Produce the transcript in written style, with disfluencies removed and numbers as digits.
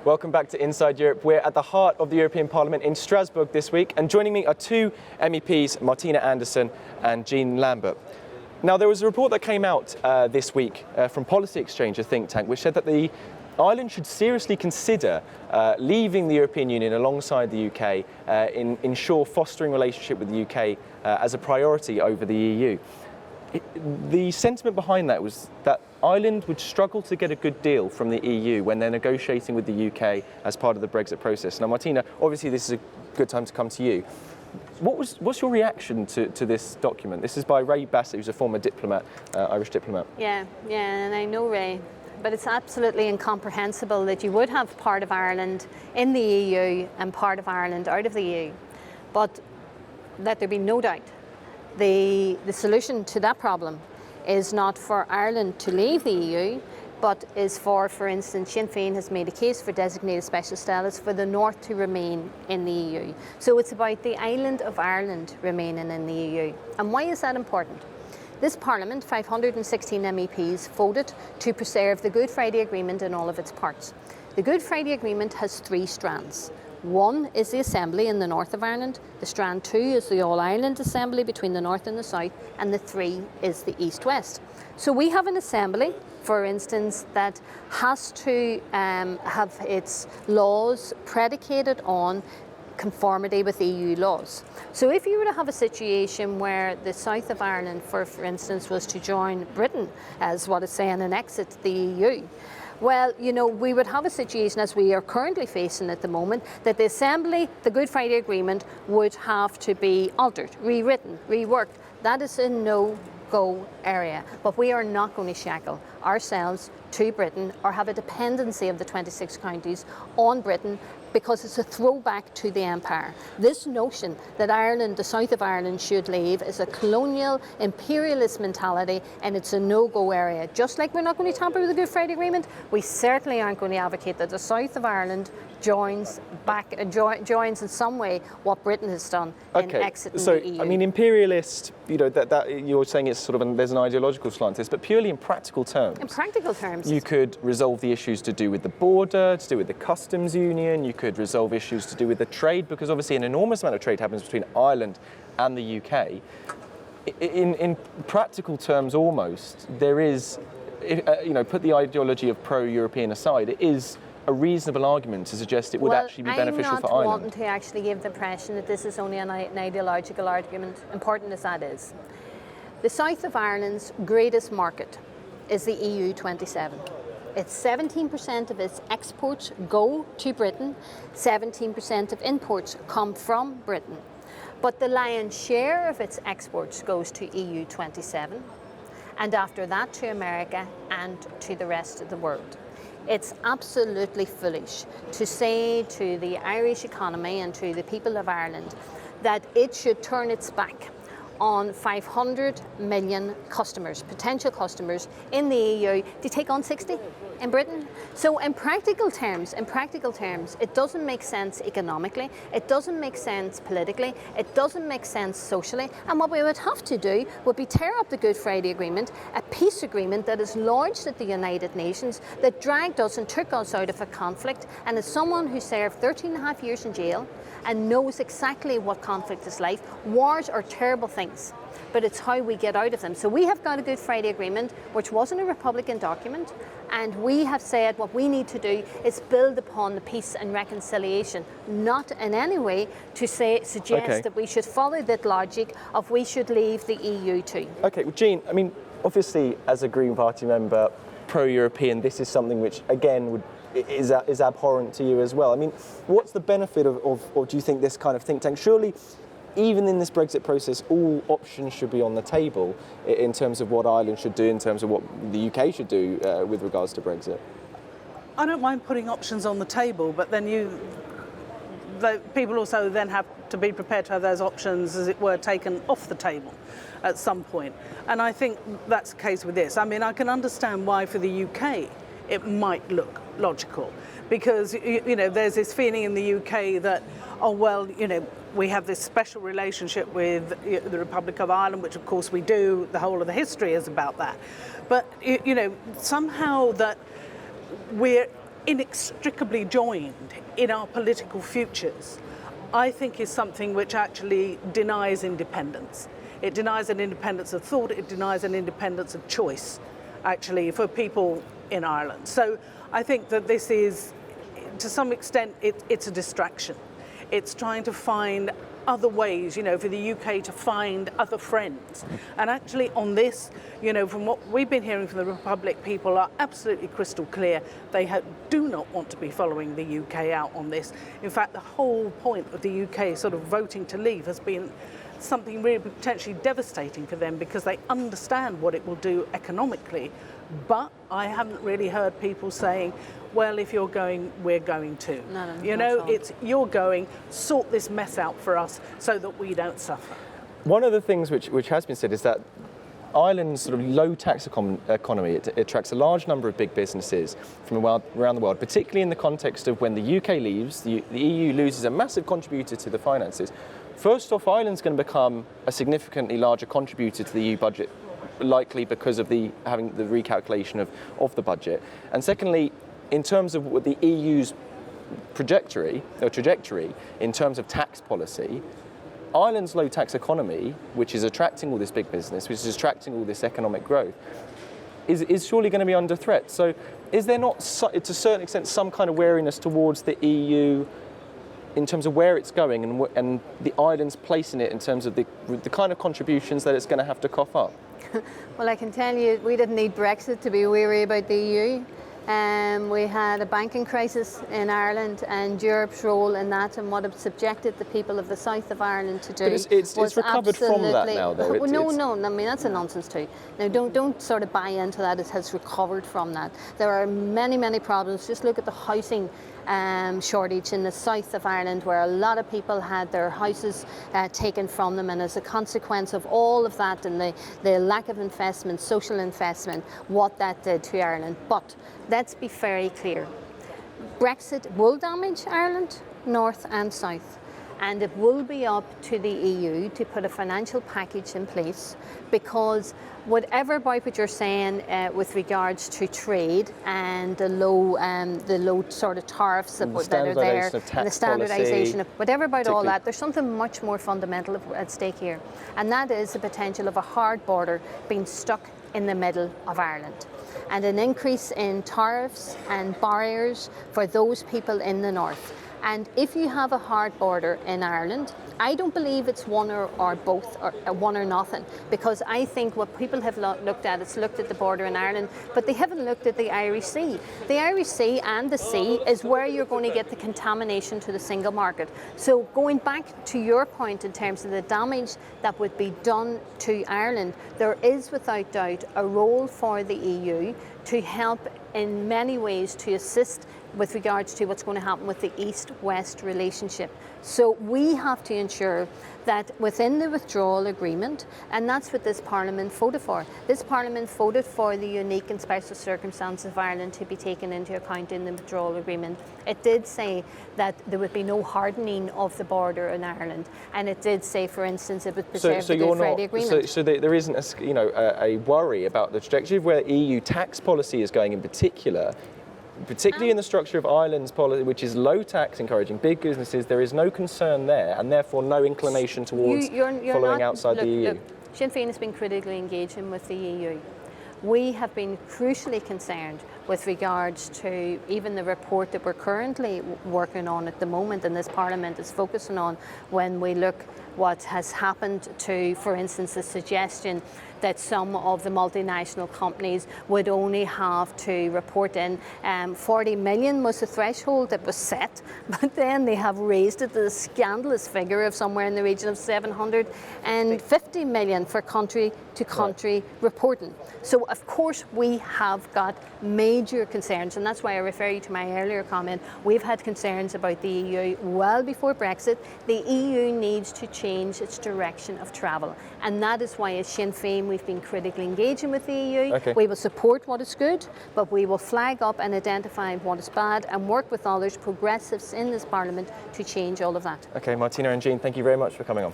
Welcome back to Inside Europe. We're at the heart of the European Parliament in Strasbourg this week, and joining me are two MEPs, Martina Anderson and Jean Lambert. Now, there was a report that came out this week from Policy Exchange, a think tank, which said that the Ireland should seriously consider leaving the European Union alongside the UK ensure fostering relationship with the UK as a priority over the EU. The sentiment behind that was that Ireland would struggle to get a good deal from the EU when they're negotiating with the UK as part of the Brexit process. Now, Martina, obviously this is a good time to come to you. What's your reaction to this document? This is by Ray Bassett, who's a former diplomat, Irish diplomat. Yeah, and I know Ray, but it's absolutely incomprehensible that you would have part of Ireland in the EU and part of Ireland out of the EU. But let there be no doubt, the solution to that problem is not for Ireland to leave the EU, but is for instance, Sinn Féin has made a case for designated special status for the North to remain in the EU. So it's about the island of Ireland remaining in the EU. And why is that important? This Parliament, 516 MEPs, voted to preserve the Good Friday Agreement in all of its parts. The Good Friday Agreement has three strands. One is the Assembly in the north of Ireland, the strand two is the All-Ireland Assembly between the north and the south, and the three is the east-west. So we have an Assembly, for instance, that has to have its laws predicated on conformity with EU laws. So if you were to have a situation where the south of Ireland, for instance, was to join Britain, as what it's saying in Irexit, the EU, well, you know, we would have a situation, as we are currently facing at the moment, that the Assembly, the Good Friday Agreement, would have to be altered, rewritten, reworked. That is a no-go area. But we are not going to shackle ourselves to Britain or have a dependency of the 26 counties on Britain, because it's a throwback to the empire. This notion that Ireland, the south of Ireland, should leave is a colonial imperialist mentality, and it's a no-go area. Just like we're not going to tamper with the Good Friday Agreement, we certainly aren't going to advocate that the south of Ireland joins in some way what Britain has done in exiting the EU. I mean, imperialist, you know, that you're saying it's sort of there's an ideological slant to this, but purely in practical terms. In practical terms, you could resolve the issues to do with the border, to do with the customs union. You could resolve issues to do with the trade, because obviously an enormous amount of trade happens between Ireland and the UK. In practical terms, almost there is, you know, put the ideology of pro-European aside, it is a reasonable argument to suggest it would actually be beneficial for Ireland. I'm not wanting to actually give the impression that this is only an ideological argument, important as that is. The south of Ireland's greatest market is the EU 27. It's 17% of its exports go to Britain, 17% of imports come from Britain. But the lion's share of its exports goes to EU 27, and after that to America and to the rest of the world. It's absolutely foolish to say to the Irish economy and to the people of Ireland that it should turn its back on 500 million customers, potential customers in the EU, to take on 60 in Britain. So in practical terms, it doesn't make sense economically, it doesn't make sense politically, it doesn't make sense socially, and what we would have to do would be tear up the Good Friday Agreement, a peace agreement that is lodged at the United Nations, that dragged us and took us out of a conflict, and as someone who served 13 and a half years in jail and knows exactly what conflict is like, wars are terrible things, but it's how we get out of them. So we have got a Good Friday Agreement, which wasn't a Republican document, and we have said what we need to do is build upon the peace and reconciliation, not in any way to suggest that we should follow that logic of we should leave the EU too. Okay, well, Jean, I mean, obviously as a Green Party member, pro-European, this is something which, again, is abhorrent to you as well. I mean, what's the benefit of do you think, this kind of think tank? Surely, even in this Brexit process, all options should be on the table in terms of what Ireland should do, in terms of what the UK should do with regards to Brexit. I don't mind putting options on the table, but then people also then have to be prepared to have those options, as it were, taken off the table at some point. And I think that's the case with this. I mean, I can understand why for the UK it might look logical, because you know, there's this feeling in the UK that, oh well, you know, we have this special relationship with the Republic of Ireland, which of course we do. The whole of the history is about that. But you know, somehow that we're inextricably joined in our political futures, I think is something which actually denies independence. It denies an independence of thought, it denies an independence of choice, actually, for people in Ireland. So I think that this is, to some extent, it's a distraction. It's trying to find other ways, for the UK to find other friends. And actually on this, from what we've been hearing from the Republic, people are absolutely crystal clear. They do not want to be following the UK out on this. In fact, the whole point of the UK sort of voting to leave has been something really potentially devastating for them, because they understand what it will do economically. But I haven't really heard people saying, well, if you're going, we're going too. No, it's you're going, sort this mess out for us so that we don't suffer. One of the things which has been said is that Ireland's sort of low tax economy, it attracts a large number of big businesses from around the world, particularly in the context of when the UK leaves, the EU loses a massive contributor to the finances. First off, Ireland's going to become a significantly larger contributor to the EU budget, likely because of having the recalculation of the budget. And secondly, in terms of what the EU's trajectory in terms of tax policy, Ireland's low tax economy, which is attracting all this big business, which is attracting all this economic growth, is surely going to be under threat. So is there not, to a certain extent, some kind of wariness towards the EU in terms of where it's going and the Ireland's place in it in terms of the kind of contributions that it's going to have to cough up? Well, I can tell you, we didn't need Brexit to be weary about the EU. We had a banking crisis in Ireland, and Europe's role in that and what it subjected the people of the south of Ireland to do. But it's recovered from that now, though. No, I mean, that's a nonsense too. Now, don't sort of buy into that. It has recovered from that. There are many, many problems. Just look at the housing shortage in the south of Ireland, where a lot of people had their houses taken from them, and as a consequence of all of that and the lack of investment, social investment, what that did to Ireland. But let's be very clear. Brexit will damage Ireland, north and south, and it will be up to the EU to put a financial package in place, because whatever about what you're saying with regards to trade and the low sort of tariffs that are there, and the standardisation of whatever about all that, there's something much more fundamental at stake here, and that is the potential of a hard border being stuck in the middle of Ireland, and an increase in tariffs and barriers for those people in the north. And if you have a hard border in Ireland, I don't believe it's one or both, or one or nothing, because I think what people have looked at is looked at the border in Ireland, but they haven't looked at the Irish Sea. The Irish Sea and the sea is where you're going to get the contamination to the single market. So going back to your point in terms of the damage that would be done to Ireland, there is without doubt a role for the EU to help in many ways to assist with regards to what's going to happen with the East-West relationship. So we have to ensure that within the withdrawal agreement, and that's what this Parliament voted for. This Parliament voted for the unique and special circumstances of Ireland to be taken into account in the withdrawal agreement. It did say that there would be no hardening of the border in Ireland, and it did say, for instance, it would preserve the Good Friday Agreement. So there isn't a worry about the trajectory of where EU tax policy is going in particular. Particularly in the structure of Ireland's policy, which is low tax, encouraging big businesses, there is no concern there, and therefore no inclination towards following outside the EU. Look, Sinn Féin has been critically engaging with the EU. We have been crucially concerned with regards to even the report that we're currently working on at the moment, and this Parliament is focusing on, when we look what has happened to, for instance, the suggestion that some of the multinational companies would only have to report in 40 million was the threshold that was set, but then they have raised it to the scandalous figure of somewhere in the region of 750 million for country-to-country reporting. So of course we have got major concerns, and that's why I refer you to my earlier comment. We've had concerns about the EU well before Brexit. The EU needs to change its direction of travel, and that is why as Sinn Féin we've been critically engaging with the EU. Okay. We will support what is good, but we will flag up and identify what is bad and work with others, progressives in this Parliament, to change all of that. Okay, Martina and Jean, thank you very much for coming on.